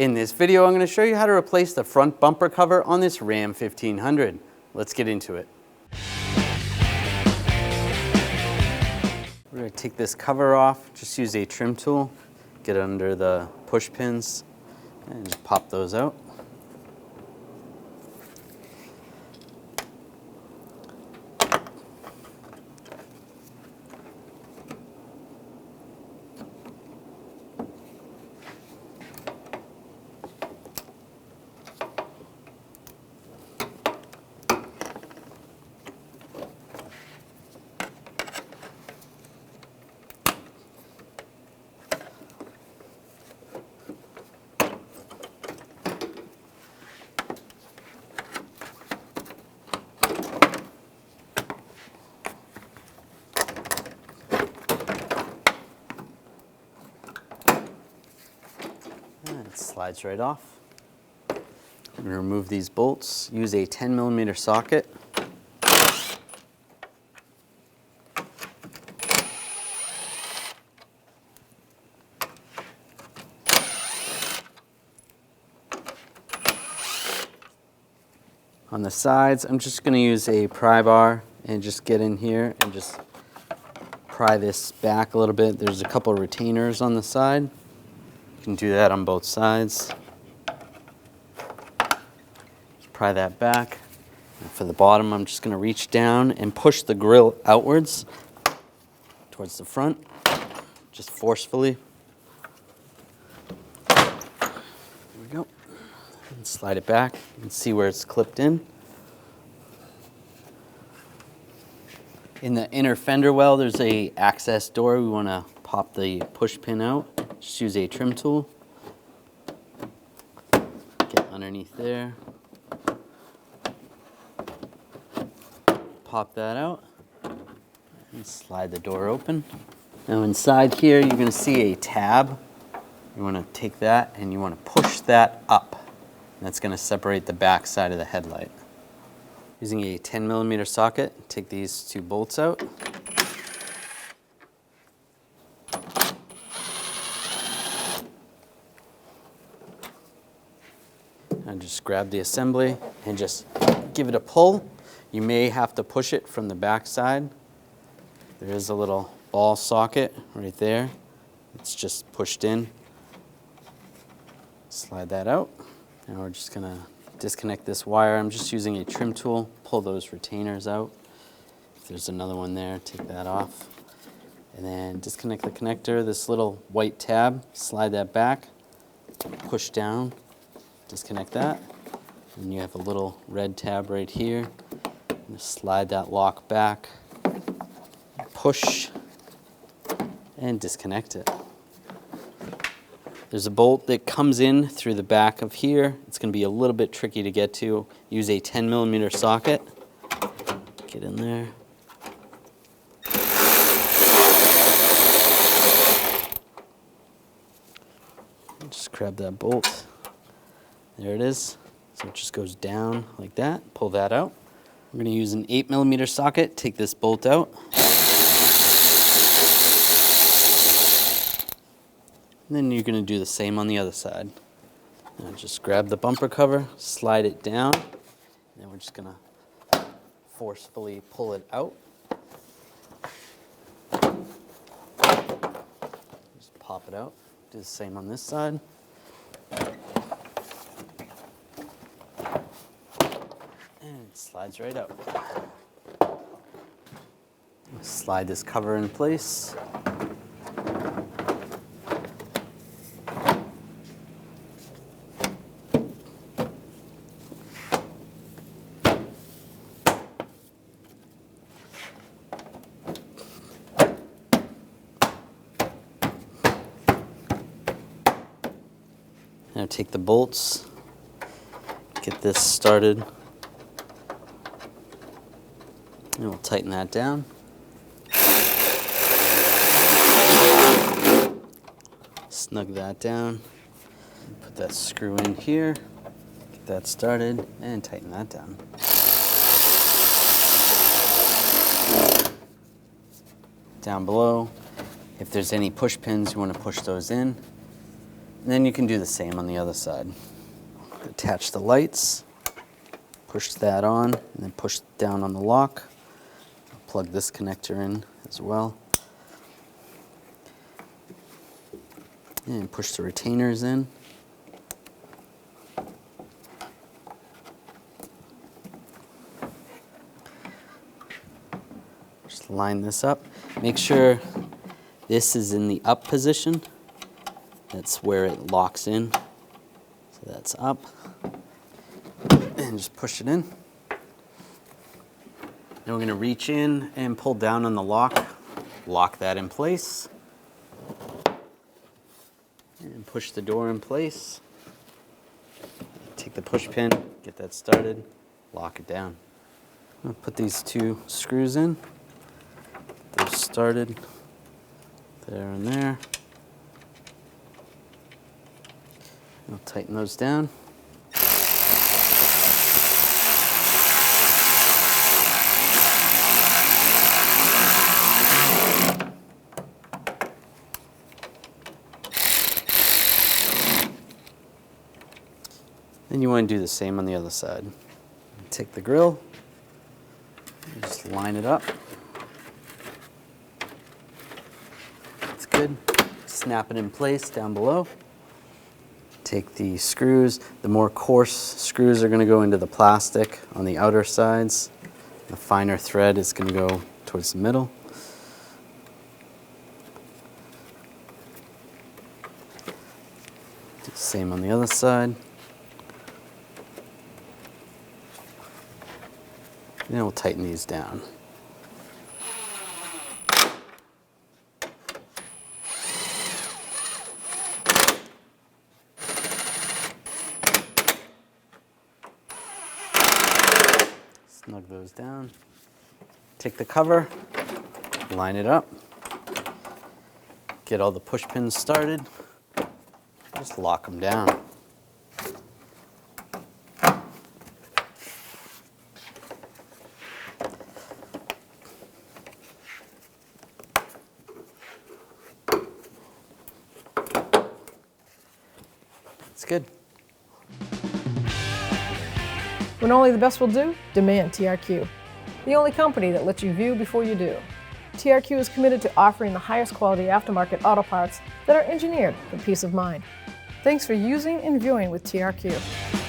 In this video, I'm going to show you how to replace the front bumper cover on this Ram 1500. Let's get into it. We're going to take this cover off, just use a trim tool, get it under the push pins, and just pop those out. And it slides right off. I'm going to remove these bolts, use a 10mm socket. On the sides, I'm just going to use a pry bar and just get in here and just pry this back a little bit. There's a couple of retainers on the side. You can do that on both sides. Just pry that back. And for the bottom, I'm just going to reach down and push the grill outwards towards the front, just forcefully. There we go. And slide it back. You can see where it's clipped in. In the inner fender well, there's a access door. We want to pop the push pin out. Just use a trim tool. Get underneath there. Pop that out. And slide the door open. Now inside here, you're going to see a tab. You want to take that and you want to push that up. And that's going to separate the back side of the headlight. Using a 10mm socket, take these two bolts out. And just grab the assembly and just give it a pull. You may have to push it from the back side. There is a little ball socket right there. It's just pushed in. Slide that out. And we're just going to disconnect this wire. I'm just using a trim tool, pull those retainers out. If there's another one there, take that off. And then disconnect the connector, this little white tab, slide that back, push down, disconnect that. And you have a little red tab right here. Just slide that lock back, push, and disconnect it. There's a bolt that comes in through the back of here. It's going to be a little bit tricky to get to. Use a 10mm socket. Get in there. Just grab that bolt. There it is. So it just goes down like that. Pull that out. I'm going to use an 8mm socket. Take this bolt out. And then you're going to do the same on the other side. Now just grab the bumper cover, slide it down, and then we're just going to forcefully pull it out. Just pop it out. Do the same on this side. And it slides right out. Slide this cover in place. Now take the bolts, get this started, and we'll tighten that down. Snug that down, put that screw in here, get that started, and tighten that down. Down below, if there's any push pins, you want to push those in. And then you can do the same on the other side. Attach the lights, push that on, and then push down on the lock. Plug this connector in as well. And push the retainers in. Just line this up. Make sure this is in the up position. That's where it locks in. So that's up. And just push it in. Then we're going to reach in and pull down on the lock. Lock that in place. And push the door in place. Take the push pin, get that started, lock it down. I'll put these 2 screws in. Get those started. There and there. I'll tighten those down. Then you want to do the same on the other side. Take the grill, and just line it up. That's good. Snap it in place down below. Take the screws. The more coarse screws are going to go into the plastic on the outer sides. The finer thread is going to go towards the middle. Do the same on the other side. Then we'll tighten these down. Snug those down. Take the cover, line it up, get all the push pins started, just lock them down. It's good. When only the best will do, demand TRQ. The only company that lets you view before you do. TRQ is committed to offering the highest quality aftermarket auto parts that are engineered for peace of mind. Thanks for using and viewing with TRQ.